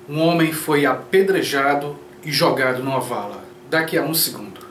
Um homem foi apedrejado e jogado numa vala. Daqui a um segundo.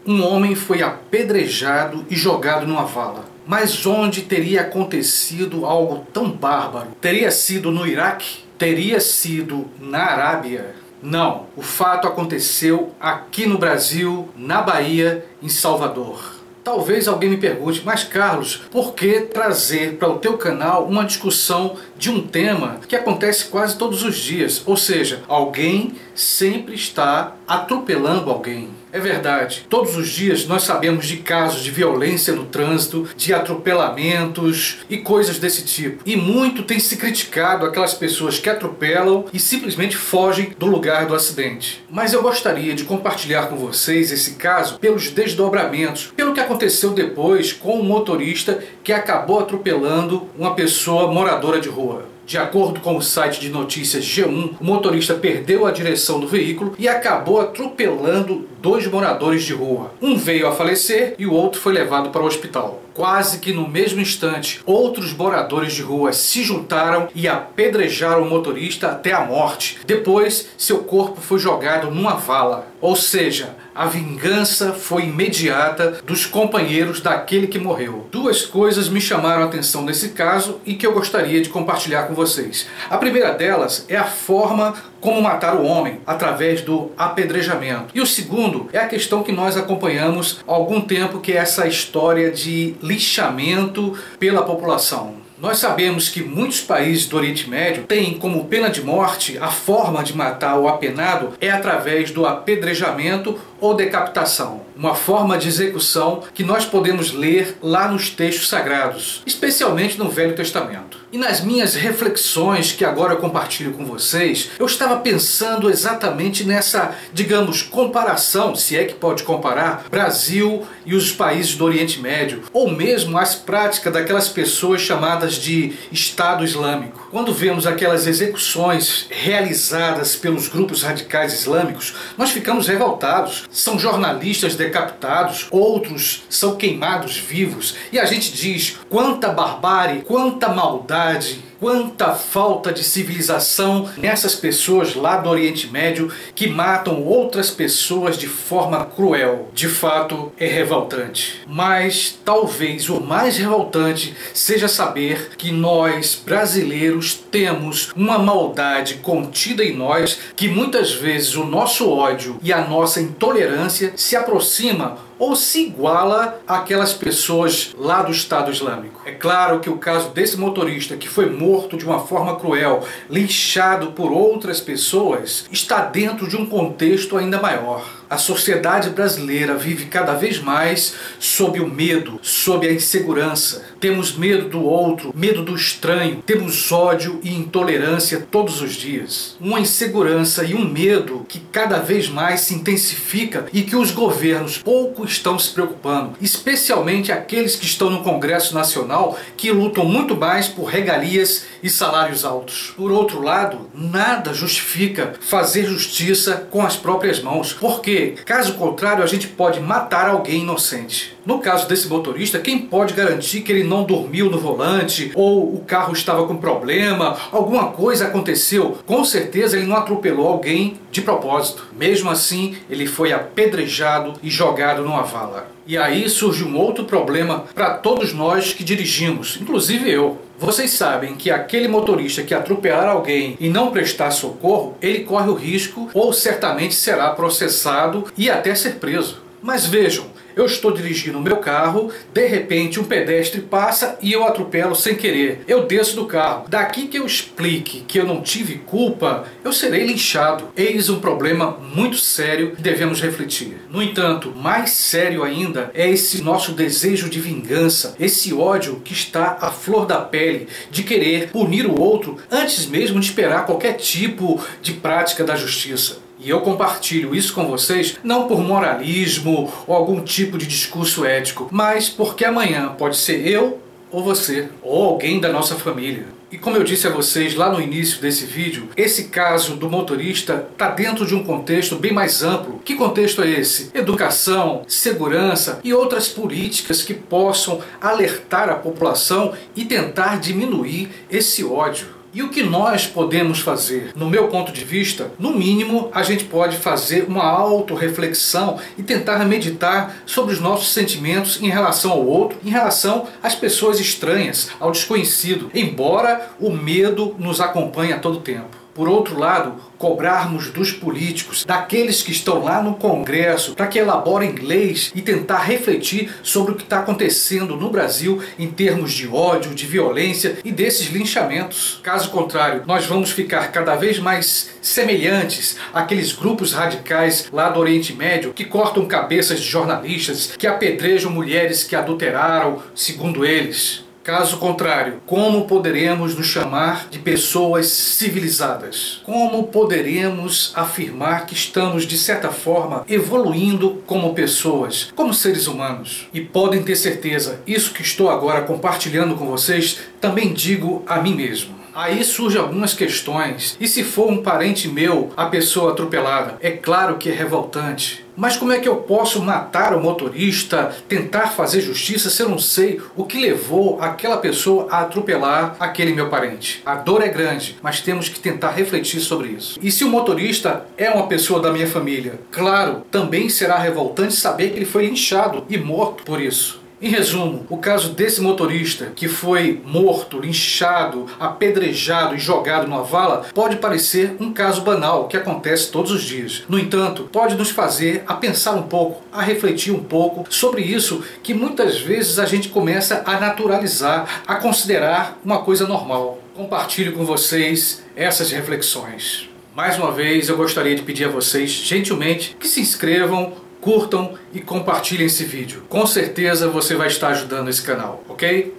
Um homem foi apedrejado e jogado numa vala. Mas onde teria acontecido algo tão bárbaro? Teria sido no Iraque? Teria sido na Arábia? Não, o fato aconteceu aqui no Brasil, na Bahia, em Salvador. Talvez alguém me pergunte, mas Carlos, por que trazer para o teu canal uma discussão de um tema que acontece quase todos os dias? Ou seja, alguém sempre está atropelando alguém. É verdade, todos os dias nós sabemos de casos de violência no trânsito, de atropelamentos e coisas desse tipo. E muito tem se criticado aquelas pessoas que atropelam e simplesmente fogem do lugar do acidente. Mas eu gostaria de compartilhar com vocês esse caso pelos desdobramentos, pelo que aconteceu depois com um motorista que acabou atropelando uma pessoa moradora de rua. De acordo com o site de notícias G1, o motorista perdeu a direção do veículo e acabou atropelando dois moradores de rua. Um veio a falecer e o outro foi levado para o hospital. Quase que no mesmo instante, outros moradores de rua se juntaram e apedrejaram o motorista até a morte. Depois, seu corpo foi jogado numa vala. Ou seja, a vingança foi imediata dos companheiros daquele que morreu. Duas coisas me chamaram a atenção nesse caso e que eu gostaria de compartilhar com vocês. A primeira delas é a forma como matar o homem, através do apedrejamento. E o segundo é a questão que nós acompanhamos há algum tempo, que é essa história de lixamento pela população. Nós sabemos que muitos países do Oriente Médio têm como pena de morte, a forma de matar o apenado é através do apedrejamento ou decapitação. Uma forma de execução que nós podemos ler lá nos textos sagrados, especialmente no Velho Testamento. E nas minhas reflexões, que agora eu compartilho com vocês, eu estava pensando exatamente nessa, digamos, comparação, se é que pode comparar, Brasil e os países do Oriente Médio, ou mesmo as práticas daquelas pessoas chamadas de Estado Islâmico. Quando vemos aquelas execuções realizadas pelos grupos radicais islâmicos, nós ficamos revoltados. São jornalistas decapitados, outros são queimados vivos, e a gente diz: quanta barbárie, quanta maldade, quanta falta de civilização nessas pessoas lá do Oriente Médio que matam outras pessoas de forma cruel. De fato, é revoltante. Mas talvez o mais revoltante seja saber que nós, brasileiros, temos uma maldade contida em nós, que muitas vezes o nosso ódio e a nossa intolerância se aproxima ou se iguala àquelas pessoas lá do Estado Islâmico. É claro que o caso desse motorista que foi morto de uma forma cruel, linchado por outras pessoas, está dentro de um contexto ainda maior. A sociedade brasileira vive cada vez mais sob o medo, sob a insegurança. Temos medo do outro, medo do estranho, temos ódio e intolerância todos os dias. Uma insegurança e um medo que cada vez mais se intensifica e que os governos pouco estão se preocupando, especialmente aqueles que estão no Congresso Nacional, que lutam muito mais por regalias e salários altos. Por outro lado, nada justifica fazer justiça com as próprias mãos, porque caso contrário a gente pode matar alguém inocente. No caso desse motorista, quem pode garantir que ele não dormiu no volante, ou o carro estava com problema, alguma coisa aconteceu? Com certeza ele não atropelou alguém de propósito. Mesmo assim, ele foi apedrejado e jogado numa vala. E aí surge um outro problema para todos nós que dirigimos, inclusive eu. Vocês sabem que aquele motorista que atropelar alguém e não prestar socorro, ele corre o risco ou certamente será processado e até ser preso. Mas vejam, eu estou dirigindo o meu carro, de repente um pedestre passa e eu atropelo sem querer. Eu desço do carro. Daqui que eu explique que eu não tive culpa, eu serei linchado. Eis um problema muito sério que devemos refletir. No entanto, mais sério ainda é esse nosso desejo de vingança, esse ódio que está à flor da pele, de querer punir o outro antes mesmo de esperar qualquer tipo de prática da justiça. E eu compartilho isso com vocês não por moralismo ou algum tipo de discurso ético, mas porque amanhã pode ser eu ou você, ou alguém da nossa família. E como eu disse a vocês lá no início desse vídeo, esse caso do motorista está dentro de um contexto bem mais amplo. Que contexto é esse? Educação, segurança e outras políticas que possam alertar a população e tentar diminuir esse ódio. E o que nós podemos fazer? No meu ponto de vista, no mínimo, a gente pode fazer uma autorreflexão e tentar meditar sobre os nossos sentimentos em relação ao outro, em relação às pessoas estranhas, ao desconhecido, embora o medo nos acompanhe a todo tempo. Por outro lado, cobrarmos dos políticos, daqueles que estão lá no Congresso, para que elaborem leis e tentar refletir sobre o que está acontecendo no Brasil em termos de ódio, de violência e desses linchamentos. Caso contrário, nós vamos ficar cada vez mais semelhantes àqueles grupos radicais lá do Oriente Médio que cortam cabeças de jornalistas, que apedrejam mulheres que adulteraram, segundo eles. Caso contrário, como poderemos nos chamar de pessoas civilizadas? Como poderemos afirmar que estamos, de certa forma, evoluindo como pessoas, como seres humanos? E podem ter certeza, isso que estou agora compartilhando com vocês, também digo a mim mesmo. Aí surgem algumas questões. E se for um parente meu, a pessoa atropelada? É claro que é revoltante. Mas como é que eu posso matar o motorista, tentar fazer justiça se eu não sei o que levou aquela pessoa a atropelar aquele meu parente? A dor é grande, mas temos que tentar refletir sobre isso. E se o motorista é uma pessoa da minha família? Claro, também será revoltante saber que ele foi linchado e morto por isso. Em resumo, o caso desse motorista que foi morto, linchado, apedrejado e jogado numa vala pode parecer um caso banal que acontece todos os dias. No entanto, pode nos fazer a pensar um pouco, a refletir um pouco sobre isso que muitas vezes a gente começa a naturalizar, a considerar uma coisa normal. Compartilho com vocês essas reflexões. Mais uma vez, eu gostaria de pedir a vocês, gentilmente, que se inscrevam, curtam e compartilhem esse vídeo. Com certeza você vai estar ajudando esse canal, ok?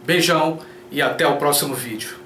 Beijão e até o próximo vídeo.